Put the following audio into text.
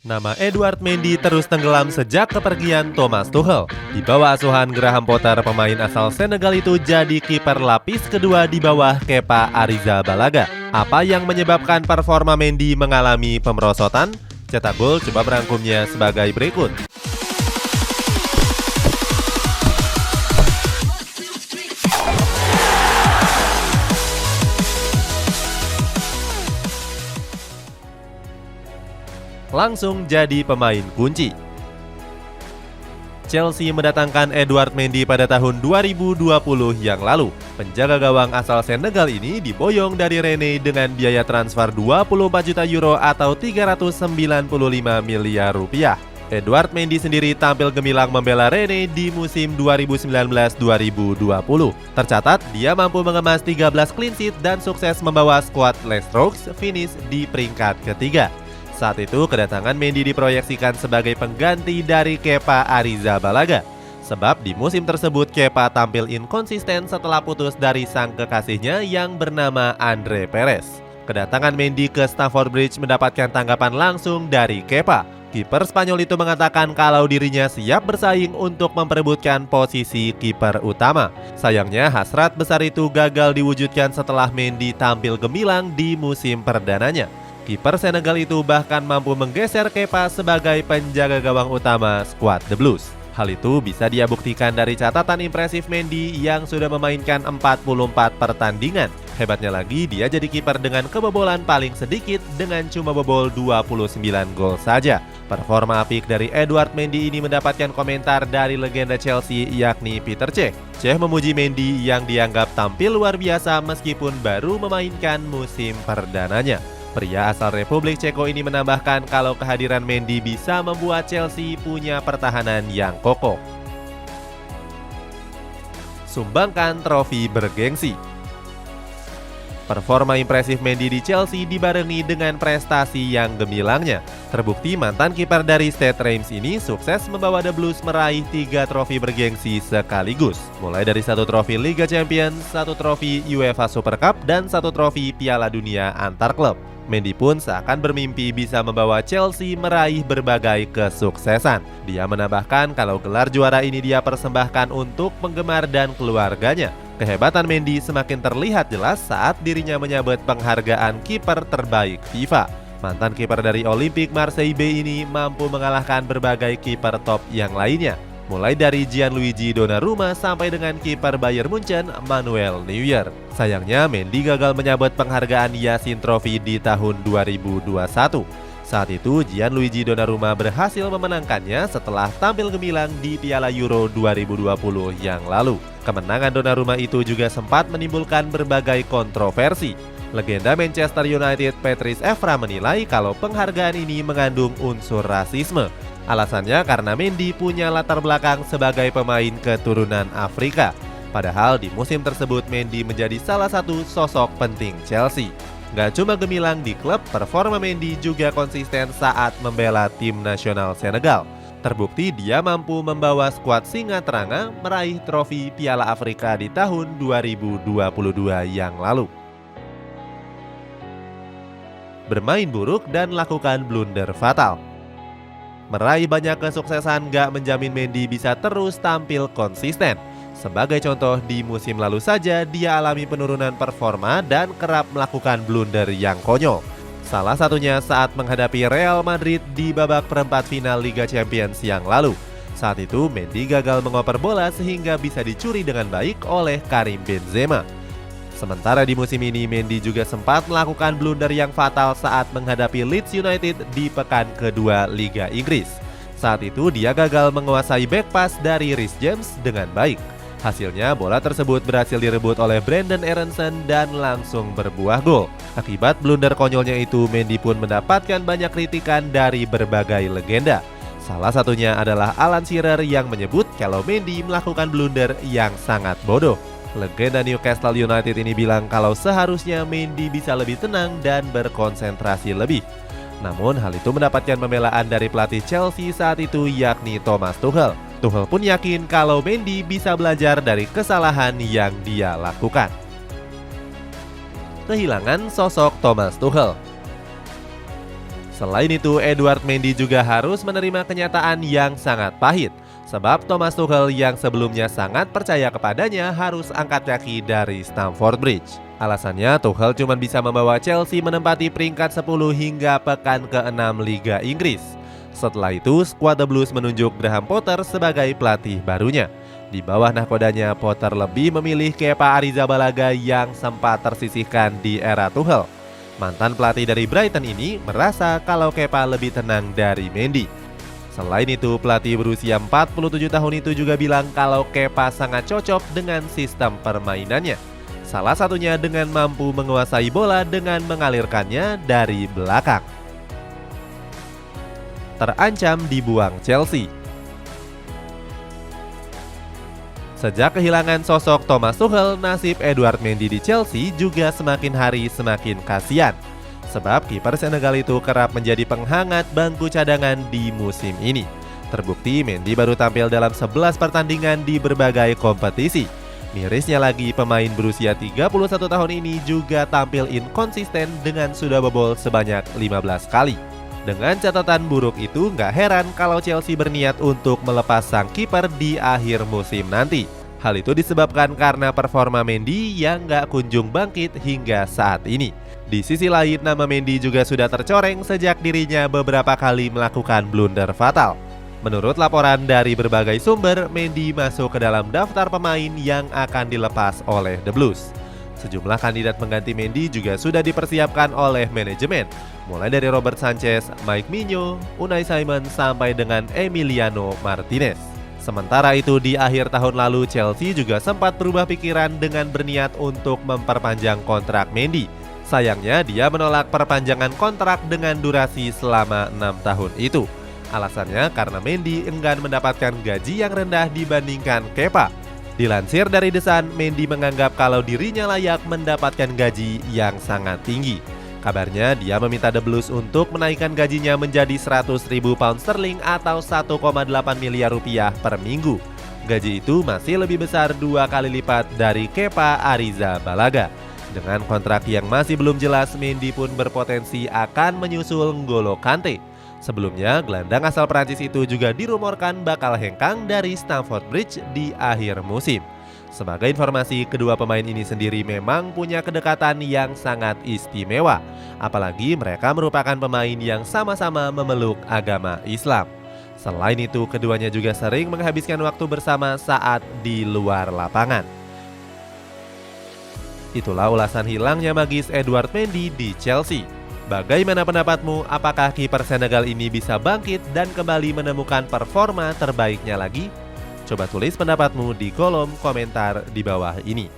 Nama Edouard Mendy terus tenggelam sejak kepergian Thomas Tuchel. Di bawah asuhan Graham Potter, pemain asal Senegal itu jadi kiper lapis kedua di bawah Kepa Arrizabalaga. Apa yang menyebabkan performa Mendy mengalami pemerosotan? Cetak Gol coba merangkumnya sebagai berikut. Langsung jadi pemain kunci. Chelsea mendatangkan Edouard Mendy pada tahun 2020 yang lalu. Penjaga gawang asal Senegal ini diboyong dari Rennes dengan biaya transfer 24 juta euro atau 395 miliar rupiah. Edouard Mendy sendiri tampil gemilang membela Rennes di musim 2019-2020. Tercatat, dia mampu mengemas 13 clean sheet dan sukses membawa skuad Les Rocs finish di peringkat ketiga. Saat itu, kedatangan Mendy diproyeksikan sebagai pengganti dari Kepa Arrizabalaga. Sebab di musim tersebut Kepa tampil inkonsisten setelah putus dari sang kekasihnya yang bernama Andre Perez. Kedatangan Mendy ke Stamford Bridge mendapatkan tanggapan langsung dari Kepa. Kiper Spanyol itu mengatakan kalau dirinya siap bersaing untuk memperebutkan posisi kiper utama. Sayangnya hasrat besar itu gagal diwujudkan setelah Mendy tampil gemilang di musim perdananya. Kiper Senegal itu bahkan mampu menggeser Kepa sebagai penjaga gawang utama skuad The Blues. Hal itu bisa dia buktikan dari catatan impresif Mendy yang sudah memainkan 44 pertandingan. Hebatnya lagi, dia jadi kiper dengan kebobolan paling sedikit dengan cuma bobol 29 gol saja. Performa apik dari Edouard Mendy ini mendapatkan komentar dari legenda Chelsea yakni Peter Cech. Cech memuji Mendy yang dianggap tampil luar biasa meskipun baru memainkan musim perdananya. Pria asal Republik Ceko ini menambahkan kalau kehadiran Mendy bisa membuat Chelsea punya pertahanan yang kokoh. Sumbangkan trofi bergengsi. Performa impresif Mendy di Chelsea dibarengi dengan prestasi yang gemilangnya. Terbukti mantan kiper dari Stade Reims ini sukses membawa The Blues meraih 3 trofi bergengsi sekaligus. Mulai dari 1 trofi Liga Champions, 1 trofi UEFA Super Cup, dan 1 trofi Piala Dunia antar klub. Mendy pun seakan bermimpi bisa membawa Chelsea meraih berbagai kesuksesan. Dia menambahkan kalau gelar juara ini dia persembahkan untuk penggemar dan keluarganya. Kehebatan Mendy semakin terlihat jelas saat dirinya menyabet penghargaan kiper terbaik FIFA. Mantan kiper dari Olympique Marseille B ini mampu mengalahkan berbagai kiper top yang lainnya, mulai dari Gianluigi Donnarumma sampai dengan kiper Bayern Munchen Manuel Neuer. Sayangnya Mendy gagal menyabet penghargaan Yashin Trophy di tahun 2021. Saat itu Gianluigi Donnarumma berhasil memenangkannya setelah tampil gemilang di Piala Euro 2020 yang lalu. Kemenangan Donnarumma itu juga sempat menimbulkan berbagai kontroversi. Legenda Manchester United Patrice Evra menilai kalau penghargaan ini mengandung unsur rasisme. Alasannya karena Mendy punya latar belakang sebagai pemain keturunan Afrika. Padahal di musim tersebut Mendy menjadi salah satu sosok penting Chelsea. Gak cuma gemilang di klub, performa Mendy juga konsisten saat membela tim nasional Senegal. Terbukti dia mampu membawa skuad Singa Teranga meraih trofi Piala Afrika di tahun 2022 yang lalu. Bermain buruk dan lakukan blunder fatal. Meraih banyak kesuksesan gak menjamin Mendy bisa terus tampil konsisten. Sebagai contoh, di musim lalu saja dia alami penurunan performa dan kerap melakukan blunder yang konyol. Salah satunya saat menghadapi Real Madrid di babak perempat final Liga Champions yang lalu. Saat itu Mendy gagal mengoper bola sehingga bisa dicuri dengan baik oleh Karim Benzema. Sementara di musim ini Mendy juga sempat melakukan blunder yang fatal saat menghadapi Leeds United di pekan kedua Liga Inggris. Saat itu dia gagal menguasai back pass dari Reece James dengan baik. Hasilnya bola tersebut berhasil direbut oleh Brenden Aaronson dan langsung berbuah gol. Akibat blunder konyolnya itu Mendy pun mendapatkan banyak kritikan dari berbagai legenda. Salah satunya adalah Alan Shearer yang menyebut kalau Mendy melakukan blunder yang sangat bodoh. Legenda Newcastle United ini bilang kalau seharusnya Mendy bisa lebih tenang dan berkonsentrasi lebih. Namun hal itu mendapatkan pembelaan dari pelatih Chelsea saat itu yakni Thomas Tuchel. Tuchel pun yakin kalau Mendy bisa belajar dari kesalahan yang dia lakukan. Kehilangan sosok Thomas Tuchel. Selain itu, Edouard Mendy juga harus menerima kenyataan yang sangat pahit. Sebab Thomas Tuchel yang sebelumnya sangat percaya kepadanya harus angkat kaki dari Stamford Bridge. Alasannya, Tuchel cuma bisa membawa Chelsea menempati peringkat 10 hingga pekan ke-6 Liga Inggris. Setelah itu, skuad The Blues menunjuk Graham Potter sebagai pelatih barunya. Di bawah nahkodanya, Potter lebih memilih Kepa Arrizabalaga yang sempat tersisihkan di era Tuchel. Mantan pelatih dari Brighton ini merasa kalau Kepa lebih tenang dari Mendy. Selain itu, pelatih berusia 47 tahun itu juga bilang kalau Kepa sangat cocok dengan sistem permainannya. Salah satunya dengan mampu menguasai bola dengan mengalirkannya dari belakang. Terancam dibuang Chelsea. Sejak kehilangan sosok Thomas Tuchel, nasib Edouard Mendy di Chelsea juga semakin hari semakin kasihan. Sebab kiper Senegal itu kerap menjadi penghangat bangku cadangan di musim ini. Terbukti Mendy baru tampil dalam 11 pertandingan di berbagai kompetisi. Mirisnya lagi, pemain berusia 31 tahun ini juga tampil inkonsisten dengan sudah bobol sebanyak 15 kali. Dengan catatan buruk itu, nggak heran kalau Chelsea berniat untuk melepas sang kiper di akhir musim nanti. Hal itu disebabkan karena performa Mendy yang nggak kunjung bangkit hingga saat ini. Di sisi lain, nama Mendy juga sudah tercoreng sejak dirinya beberapa kali melakukan blunder fatal. Menurut laporan dari berbagai sumber, Mendy masuk ke dalam daftar pemain yang akan dilepas oleh The Blues. Sejumlah kandidat pengganti Mendy juga sudah dipersiapkan oleh manajemen, mulai dari Robert Sanchez, Mike Maignan, Unai Simon, sampai dengan Emiliano Martinez. Sementara itu, di akhir tahun lalu Chelsea juga sempat berubah pikiran dengan berniat untuk memperpanjang kontrak Mendy. Sayangnya, dia menolak perpanjangan kontrak dengan durasi selama 6 tahun itu. Alasannya karena Mendy enggan mendapatkan gaji yang rendah dibandingkan Kepa. Dilansir dari The Sun, Mendy menganggap kalau dirinya layak mendapatkan gaji yang sangat tinggi. Kabarnya dia meminta The Blues untuk menaikkan gajinya menjadi 100.000 pound sterling atau 1,8 miliar rupiah per minggu. Gaji itu masih lebih besar 2 kali lipat dari Kepa Arrizabalaga. Dengan kontrak yang masih belum jelas, Mendy pun berpotensi akan menyusul N'Golo Kante. Sebelumnya, gelandang asal Prancis itu juga dirumorkan bakal hengkang dari Stamford Bridge di akhir musim. Sebagai informasi, kedua pemain ini sendiri memang punya kedekatan yang sangat istimewa. Apalagi mereka merupakan pemain yang sama-sama memeluk agama Islam. Selain itu, keduanya juga sering menghabiskan waktu bersama saat di luar lapangan. Itulah ulasan hilangnya magis Edouard Mendy di Chelsea. Bagaimana pendapatmu? Apakah kiper Senegal ini bisa bangkit dan kembali menemukan performa terbaiknya lagi? Coba tulis pendapatmu di kolom komentar di bawah ini.